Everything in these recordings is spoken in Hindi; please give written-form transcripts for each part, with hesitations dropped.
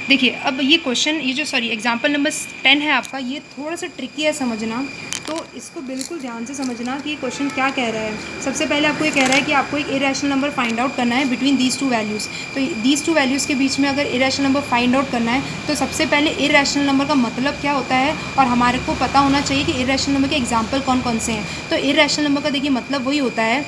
देखिए अब ये क्वेश्चन, ये जो सॉरी एग्जाम्पल नंबर 10 है आपका, ये थोड़ा सा ट्रिकी है समझना, तो इसको बिल्कुल ध्यान से समझना कि ये क्वेश्चन क्या कह रहा है। सबसे पहले आपको ये कह रहा है कि आपको एक इरेशनल नंबर फाइंड आउट करना है बिटवीन दीज टू वैल्यूज़। तो दीज टू वैल्यूज़ के बीच में अगर इरेशनल नंबर फाइंड आउट करना है तो सबसे पहले इरेशनल नंबर का मतलब क्या होता है और हमारे को पता होना चाहिए कि इरेशनल नंबर के एग्जाम्पल कौन कौन से हैं। तो इरेशनल नंबर का देखिए मतलब वही होता है,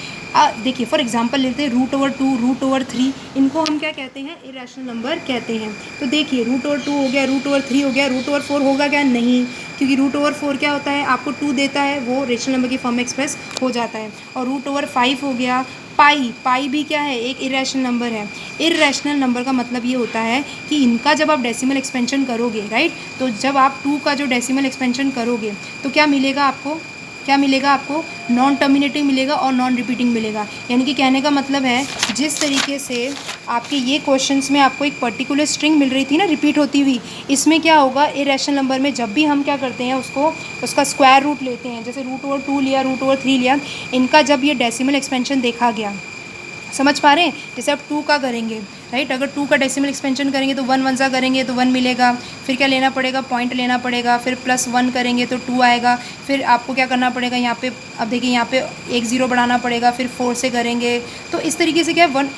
देखिए फॉर एग्जांपल लेते हैं √2, √3, इनको हम क्या कहते हैं, इरेशनल नंबर कहते हैं। तो देखिए √2 हो गया, √3 हो गया, √4 होगा क्या, नहीं, क्योंकि √4 क्या होता है, आपको 2 देता है, वो रेशनल नंबर की फॉर्म में एक्सप्रेस हो जाता है। और √5 हो गया, पाई भी क्या है, एक इरेशनल नंबर है। इरेशनल नंबर का मतलब ये होता है कि इनका जब आप डेसिमल एक्सपेंशन करोगे, राइट, तो जब आप 2 का जो डेसिमल एक्सपेंशन करोगे तो क्या मिलेगा आपको, क्या मिलेगा आपको, नॉन टर्मिनेटिंग मिलेगा और नॉन रिपीटिंग मिलेगा। यानी कि कहने का मतलब है जिस तरीके से आपके ये क्वेश्चंस में आपको एक पर्टिकुलर स्ट्रिंग मिल रही थी ना रिपीट होती हुई, इसमें क्या होगा, इरेशनल नंबर में जब भी हम क्या करते हैं उसका स्क्वायर रूट लेते हैं, जैसे √2 लिया, √3 लिया, इनका जब ये डेसिमल एक्सपेंशन देखा गया, समझ पा रहे हैं, जैसे आप 2 का करेंगे, राइट, अगर 2 का डेसिमल एक्सपेंशन करेंगे तो 1 सा करेंगे तो 1 मिलेगा, फिर क्या लेना पड़ेगा, पॉइंट लेना पड़ेगा, फिर +1 करेंगे तो 2 आएगा, फिर आपको क्या करना पड़ेगा यहाँ पे, अब देखिए यहाँ पे एक 0 बढ़ाना पड़ेगा, फिर 4 से करेंगे, तो इस तरीके से क्या है, 1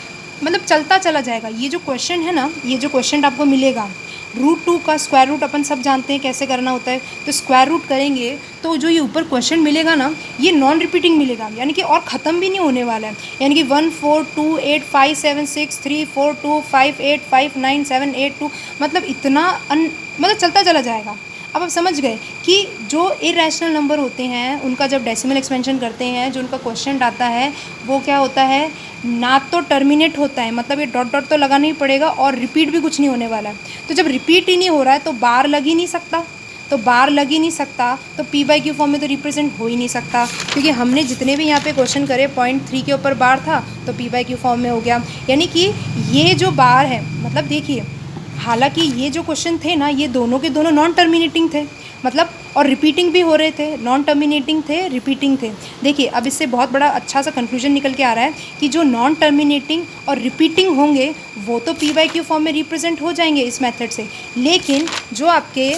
मतलब चलता चला जाएगा। ये जो क्वेश्चन है ना, ये जो क्वेश्चन आपको मिलेगा, √2 का स्क्वायर रूट अपन सब जानते हैं कैसे करना होता है, तो स्क्वायर रूट करेंगे तो जो ये ऊपर क्वेश्चन मिलेगा ना, ये नॉन रिपीटिंग मिलेगा, यानी कि और ख़त्म भी नहीं होने वाला है। यानी कि 1 4 2 8 5 7 6 3 4 2 5 8 5 9 7 8 2, मतलब इतना मतलब चलता चला जाएगा। अब आप समझ गए कि जो इरेशनल नंबर होते हैं उनका जब डेसिमल एक्सपेंशन करते हैं, जो उनका क्वेश्चन आता है वो क्या होता है, ना तो टर्मिनेट होता है, मतलब ये डॉट डॉट तो लगाना ही पड़ेगा, और रिपीट भी कुछ नहीं होने वाला है। तो जब रिपीट ही नहीं हो रहा है तो बार लग ही नहीं सकता, तो बार लग ही नहीं सकता तो p/q फॉर्म में तो रिप्रेजेंट हो ही नहीं सकता, क्योंकि हमने जितने भी यहाँ पे क्वेश्चन करे 0.3 के ऊपर बार था तो p/q फॉर्म में हो गया। यानी कि ये जो बार है, मतलब देखिए, हालांकि ये जो क्वेश्चन थे ना, ये दोनों के दोनों नॉन टर्मिनेटिंग थे, मतलब और रिपीटिंग भी हो रहे थे, नॉन टर्मिनेटिंग थे, रिपीटिंग थे। देखिए अब इससे बहुत बड़ा अच्छा सा कंक्लूजन निकल के आ रहा है कि जो नॉन टर्मिनेटिंग और रिपीटिंग होंगे वो तो p/q फॉर्म में रिप्रेजेंट हो जाएंगे इस मेथड से, लेकिन जो आपके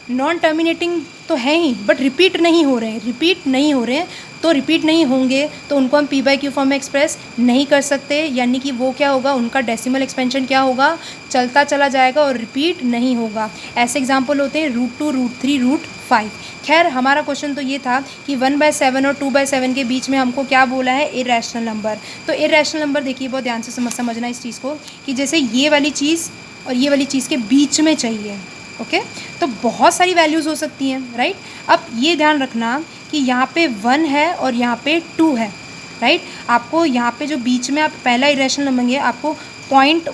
नॉन टर्मिनेटिंग तो है ही बट रिपीट नहीं हो रहे हैं, तो रिपीट नहीं होंगे तो उनको हम p/q फॉर्म में एक्सप्रेस नहीं कर सकते, यानी कि वो क्या होगा, उनका डेसिमल एक्सपेंशन क्या होगा, चलता चला जाएगा और रिपीट नहीं होगा। ऐसे एग्जाम्पल होते हैं √2, √3, √5। खैर हमारा क्वेश्चन तो ये था कि 1/7 और 2/7 के बीच में हमको क्या बोला है, इरेशनल नंबर। तो इरेशनल नंबर देखिए बहुत ध्यान से समझना इस चीज़ को, कि जैसे ये वाली चीज़ और ये वाली चीज़ के बीच में चाहिए, ओके, तो बहुत सारी वैल्यूज़ हो सकती हैं, राइट। अब ये ध्यान रखना कि यहाँ पे 1 है और यहाँ पे 2 है, राइट। आपको यहाँ पे जो बीच में आप पहला इरेशनल नंबर है, आपको पॉइंट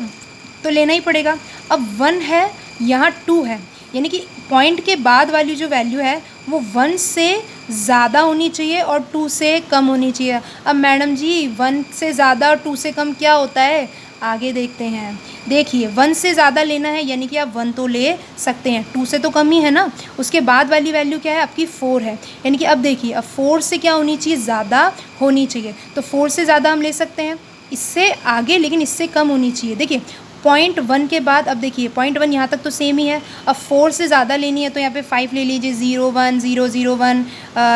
तो लेना ही पड़ेगा। अब 1 है, यहाँ 2 है, यानी कि पॉइंट के बाद वाली जो वैल्यू है वो 1 से ज़्यादा होनी चाहिए और 2 से कम होनी चाहिए। अब मैडम जी 1 से ज़्यादा और 2 से कम क्या होता है, आगे देखते हैं। देखिए 1 से ज़्यादा लेना है यानी कि आप 1 तो ले सकते हैं, 2 से तो कम ही है ना। उसके बाद वाली वैल्यू क्या है, आपकी 4 है, यानी कि अब देखिए अब 4 से क्या होनी चाहिए, ज़्यादा होनी चाहिए, तो 4 से ज़्यादा हम ले सकते हैं, इससे आगे लेकिन इससे कम होनी चाहिए। देखिए 0.1 के बाद अब देखिए 0.1 यहाँ तक तो सेम ही है, अब 4 से ज़्यादा लेनी है तो यहाँ पे 5 ले लीजिए, 0 1 0 0 1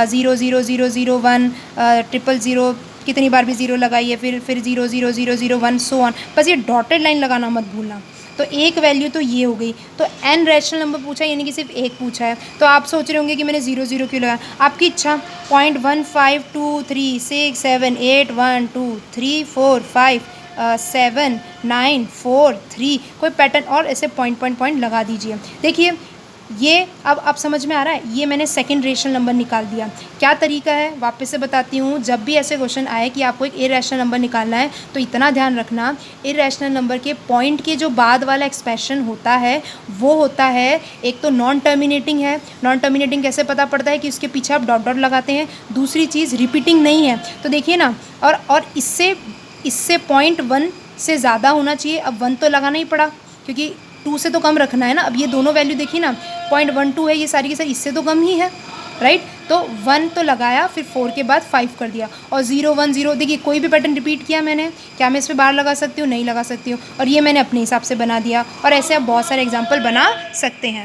0 0 0 0 1 0 कितनी बार भी 0 लगाइए, फिर 0 0 0 0 1 सो ऑन, बस ये डॉटेड लाइन लगाना मत भूलना। तो एक वैल्यू तो ये हो गई। तो n रैशनल नंबर पूछा यानी कि सिर्फ एक पूछा है, तो आप सोच रहे होंगे कि मैंने 0 0 क्यों लगाया, आपकी इच्छा। 0.1 5 2 3 6 7 8 1 2 3 4 5 7 9 4 3, कोई पैटर्न और ऐसे पॉइंट लगा दीजिए। देखिए ये अब आप समझ में आ रहा है, ये मैंने सेकंड रेशनल नंबर निकाल दिया। क्या तरीका है वापस से बताती हूँ, जब भी ऐसे क्वेश्चन आए कि आपको एक इरेशनल नंबर निकालना है तो इतना ध्यान रखना, इरेशनल नंबर के पॉइंट के जो बाद वाला एक्सप्रेशन होता है वो होता है, एक तो नॉन टर्मिनेटिंग है, नॉन टर्मिनेटिंग कैसे पता पड़ता है कि उसके पीछे आप डॉट डॉट लगाते हैं, दूसरी चीज़ रिपीटिंग नहीं है। तो देखिए ना, और इससे 0.1 से ज़्यादा होना चाहिए। अब 1 तो लगाना ही पड़ा क्योंकि 2 से तो कम रखना है ना। अब ये दोनों वैल्यू देखिए ना, 0.12 है, ये सारी की सारी इससे तो कम ही है, राइट। तो 1 तो लगाया, फिर 4 के बाद 5 कर दिया और 0 1 0। देखिए कोई भी पैटर्न रिपीट किया मैंने, क्या मैं इस पे बार लगा सकती हूँ? नहीं लगा सकती हूँ, और ये मैंने अपने हिसाब से बना दिया। और ऐसे आप बहुत सारे एग्जाम्पल बना सकते हैं।